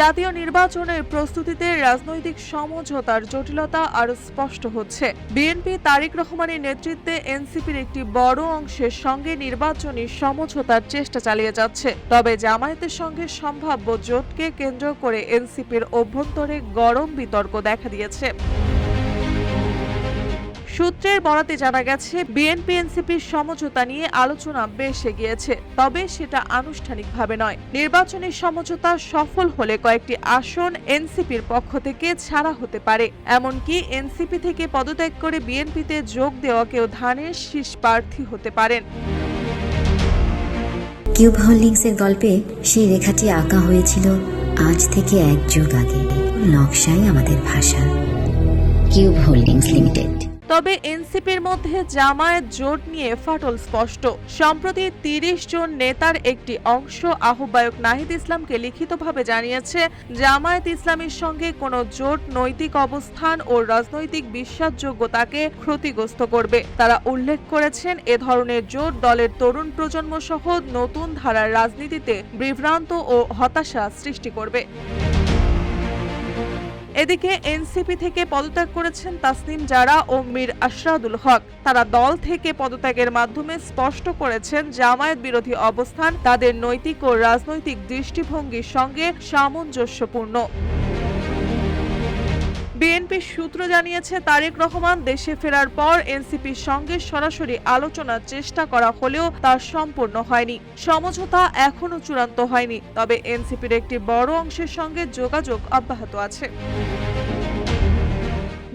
জাতীয় নির্বাচনের প্রস্তুতিতে রাজনৈতিক সমঝোতার জটিলতা আরও স্পষ্ট হচ্ছে। বিএনপি তারেক রহমানের নেতৃত্বে এনসিপির একটি বড় অংশের সঙ্গে নির্বাচনী সমঝোতার চেষ্টা চালিয়ে যাচ্ছে। তবে জামায়াতের সঙ্গে সম্ভাব্য জোটকে কেন্দ্র করে এনসিপির অভ্যন্তরে গরম বিতর্ক দেখা দিয়েছে। সূত্রের বরাতে জানা গেছে, বিএনপি এনসিপির সমঝোতা নিয়ে আলোচনা বেশ এগিয়েছে, তবে সেটা আনুষ্ঠানিকভাবে নয়। নির্বাচনী সমঝোতা সফল হলে কয়েকটি আসন এনসিপির পক্ষ থেকে ছাড়া হতে পারে। এমনকি এনসিপি থেকে পদত্যাগ করে বিএনপিতে যোগ দেওয়া কেউ ধানের শীষ প্রার্থী হতে পারেন। কিউব হোল্ডিংসের গল্পে সেই রেখাটি আঁকা হয়েছিল আজ থেকে 1 যুগ আগে। নকশাই আমাদের ভাষা। Cube holdings limited. তবে এনসিপির মধ্যে জামায়াত জোট নিয়ে ফাটল স্পষ্ট। সম্প্রতি 30 জন নেতার একটি অংশ আহ্বায়ক নাহিদ ইসলামকে লিখিতভাবে জানিয়েছে, জামায়াত ইসলামীর সঙ্গে কোনো জোট নৈতিক অবস্থান ও রাজনৈতিক বিশ্বাসযোগ্যতাকে ক্ষতিগ্রস্ত করবে। তারা উল্লেখ করেছেন, এ ধরনের জোট দলের তরুণ প্রজন্ম সহ নতুন ধারার রাজনীতিতে বিভ্রান্ত ও হতাশা সৃষ্টি করবে। এদিকে এনসিপি থেকে পদত্যাগ করেছেন তাসনিম জারা ও মীর আশরাদুল হক। তারা দল থেকে পদত্যাগের মাধ্যমে স্পষ্ট করেছেন, জামায়াত বিরোধী অবস্থান তাদের নৈতিক ও রাজনৈতিক দৃষ্টিভঙ্গির সঙ্গে সামঞ্জস্যপূর্ণ। বিএনপির সূত্র জানিয়েছে, তারেক রহমান দেশে ফেরার পর এনসিপির সঙ্গে সরাসরি আলোচনার চেষ্টা করা হলেও তা সম্পূর্ণ হয়নি। সমঝোতা এখনো চূড়ান্ত হয়নি, তবে এনসিপির একটি বড় অংশের সঙ্গে যোগাযোগ অব্যাহত আছে।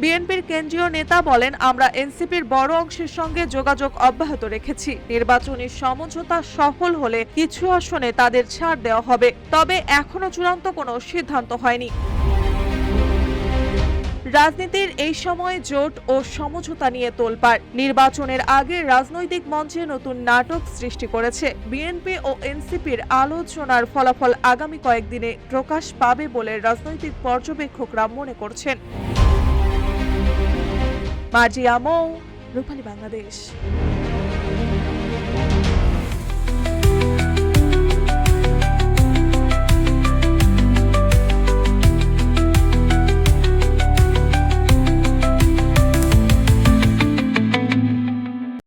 বিএনপির কেন্দ্রীয় নেতা বলেন, আমরা এনসিপির বড় অংশের সঙ্গে যোগাযোগ অব্যাহত রেখেছি। নির্বাচনী সমঝোতা সফল হলে কিছু আসনে তাদের ছাড় দেওয়া হবে, তবে এখনো চূড়ান্ত কোনো সিদ্ধান্ত হয়নি। রাজনীতির এই সময় জোট ও সমঝোতা নিয়ে তোলপাড়। নির্বাচনের আগে রাজনৈতিক মঞ্চে নতুন নাটক সৃষ্টি করেছে। বিএনপি ও এনসিপির আলোচনার ফলাফল আগামী কয়েকদিনে প্রকাশ পাবে বলে রাজনৈতিক পর্যবেক্ষকরা মনে করছেন। মার্জিয়া মৌ, রূপালী বাংলাদেশ।